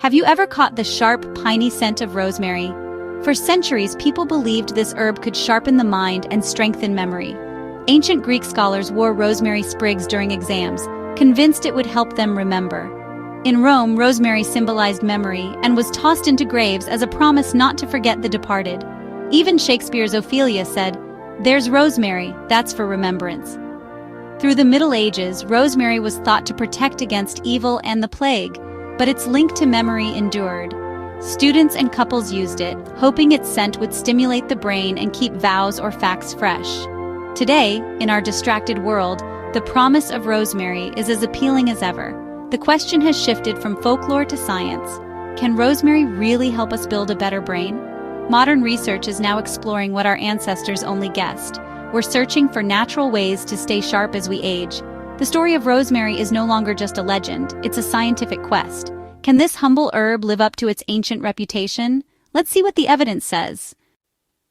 Have you ever caught the sharp, piney scent of rosemary? For centuries, people believed this herb could sharpen the mind and strengthen memory. Ancient Greek scholars wore rosemary sprigs during exams, convinced it would help them remember. In Rome, rosemary symbolized memory and was tossed into graves as a promise not to forget the departed. Even Shakespeare's Ophelia said, "There's rosemary, that's for remembrance." Through the Middle Ages, rosemary was thought to protect against evil and the plague, but its link to memory endured. Students and couples used it, hoping its scent would stimulate the brain and keep vows or facts fresh. Today, in our distracted world, the promise of rosemary is as appealing as ever. The question has shifted from folklore to science. Can rosemary really help us build a better brain? Modern research is now exploring what our ancestors only guessed. We're searching for natural ways to stay sharp as we age. The story of rosemary is no longer just a legend, it's a scientific quest. Can this humble herb live up to its ancient reputation? Let's see what the evidence says.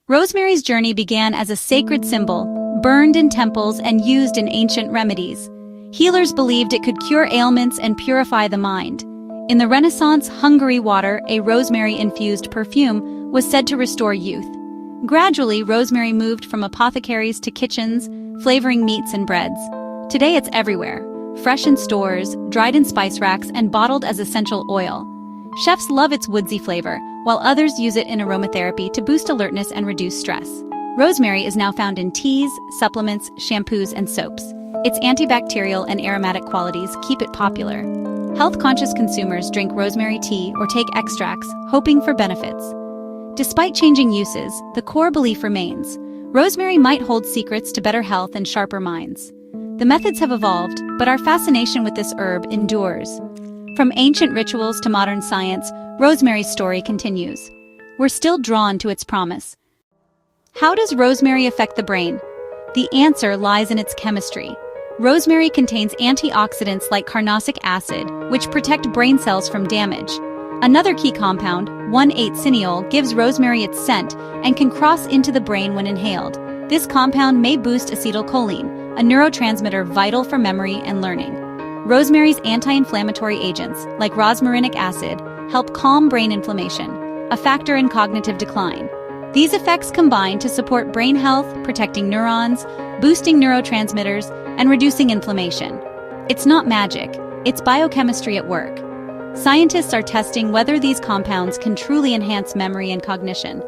Rosemary's journey began as a sacred symbol, burned in temples and used in ancient remedies. Healers believed it could cure ailments and purify the mind. In the Renaissance, Hungary water, a rosemary-infused perfume, was said to restore youth. Gradually, rosemary moved from apothecaries to kitchens, flavoring meats and breads. Today it's everywhere, fresh in stores, dried in spice racks, and bottled as essential oil. Chefs love its woodsy flavor, while others use it in aromatherapy to boost alertness and reduce stress. Rosemary is now found in teas, supplements, shampoos, and soaps. Its antibacterial and aromatic qualities keep it popular. Health-conscious consumers drink rosemary tea or take extracts, hoping for benefits. Despite changing uses, the core belief remains. Rosemary might hold secrets to better health and sharper minds. The methods have evolved, but our fascination with this herb endures. From ancient rituals to modern science, rosemary's story continues. We're still drawn to its promise. How does rosemary affect the brain? The answer lies in its chemistry. Rosemary contains antioxidants like carnosic acid, which protect brain cells from damage. Another key compound, 1,8-cineol, gives rosemary its scent and can cross into the brain when inhaled. This compound may boost acetylcholine, a neurotransmitter vital for memory and learning. Rosemary's anti-inflammatory agents, like rosmarinic acid, help calm brain inflammation, a factor in cognitive decline. These effects combine to support brain health, protecting neurons, boosting neurotransmitters, and reducing inflammation. It's not magic, it's biochemistry at work. Scientists are testing whether these compounds can truly enhance memory and cognition.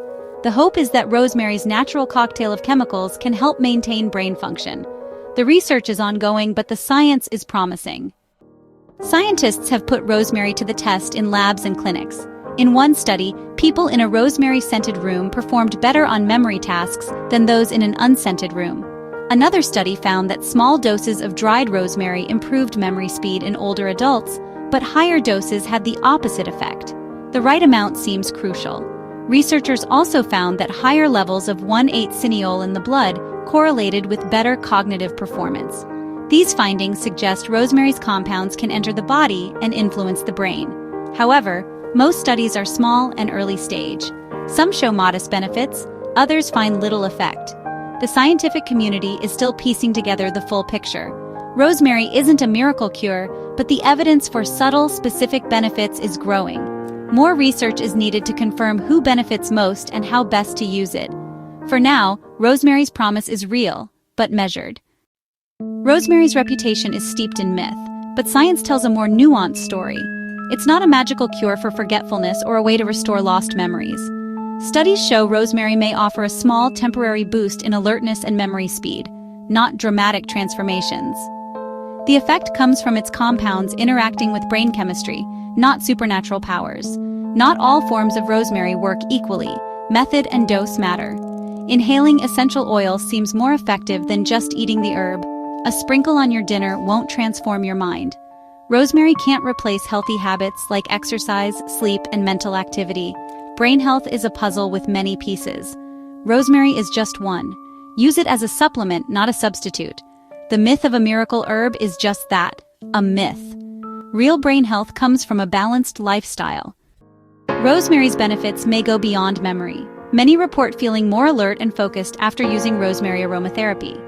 The hope is that rosemary's natural cocktail of chemicals can help maintain brain function. The research is ongoing, but the science is promising. Scientists have put rosemary to the test in labs and clinics. In one study, people in a rosemary-scented room performed better on memory tasks than those in an unscented room. Another study found that small doses of dried rosemary improved memory speed in older adults, but higher doses had the opposite effect. The right amount seems crucial. Researchers also found that higher levels of 1,8-cineol in the blood correlated with better cognitive performance. These findings suggest rosemary's compounds can enter the body and influence the brain. However, most studies are small and early stage. Some show modest benefits, others find little effect. The scientific community is still piecing together the full picture. Rosemary isn't a miracle cure, but the evidence for subtle, specific benefits is growing. More research is needed to confirm who benefits most and how best to use it. For now, rosemary's promise is real, but measured. Rosemary's reputation is steeped in myth, but science tells a more nuanced story. It's not a magical cure for forgetfulness or a way to restore lost memories. Studies show rosemary may offer a small, temporary boost in alertness and memory speed, not dramatic transformations. The effect comes from its compounds interacting with brain chemistry, not supernatural powers. Not all forms of rosemary work equally. Method and dose matter. Inhaling essential oil seems more effective than just eating the herb. A sprinkle on your dinner won't transform your mind. Rosemary can't replace healthy habits like exercise, sleep, and mental activity. Brain health is a puzzle with many pieces. Rosemary is just one. Use it as a supplement, not a substitute. The myth of a miracle herb is just that, a myth. Real brain health comes from a balanced lifestyle. Rosemary's benefits may go beyond memory. Many report feeling more alert and focused after using rosemary aromatherapy.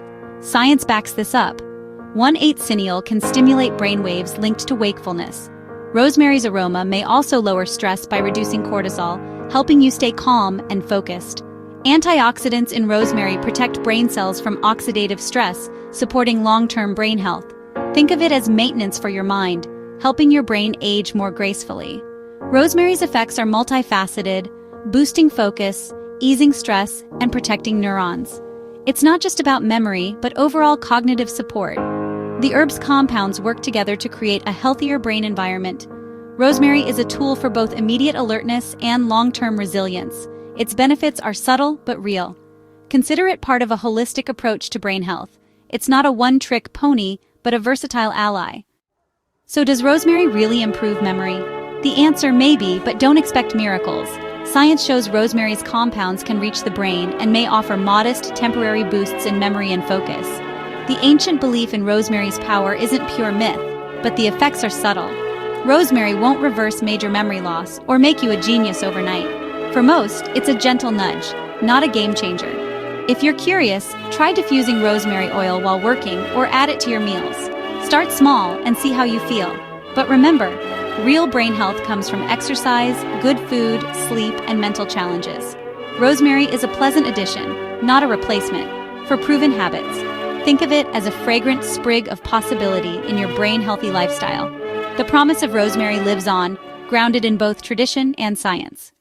Science backs this up. 1,8-cineol can stimulate brainwaves linked to wakefulness. Rosemary's aroma may also lower stress by reducing cortisol, helping you stay calm and focused. Antioxidants in rosemary protect brain cells from oxidative stress, supporting long-term brain health. Think of it as maintenance for your mind, helping your brain age more gracefully. Rosemary's effects are multifaceted, boosting focus, easing stress, and protecting neurons. It's not just about memory, but overall cognitive support. The herb's compounds work together to create a healthier brain environment. Rosemary is a tool for both immediate alertness and long-term resilience. Its benefits are subtle but real. Consider it part of a holistic approach to brain health. It's not a one-trick pony, but a versatile ally. So does rosemary really improve memory? The answer may be, but don't expect miracles. Science shows rosemary's compounds can reach the brain and may offer modest, temporary boosts in memory and focus. The ancient belief in rosemary's power isn't pure myth, but the effects are subtle. Rosemary won't reverse major memory loss or make you a genius overnight. For most, it's a gentle nudge, not a game changer. If you're curious, try diffusing rosemary oil while working or add it to your meals. Start small and see how you feel. But remember, real brain health comes from exercise, good food, sleep, and mental challenges. Rosemary is a pleasant addition, not a replacement, for proven habits. Think of it as a fragrant sprig of possibility in your brain-healthy lifestyle. The promise of rosemary lives on, grounded in both tradition and science.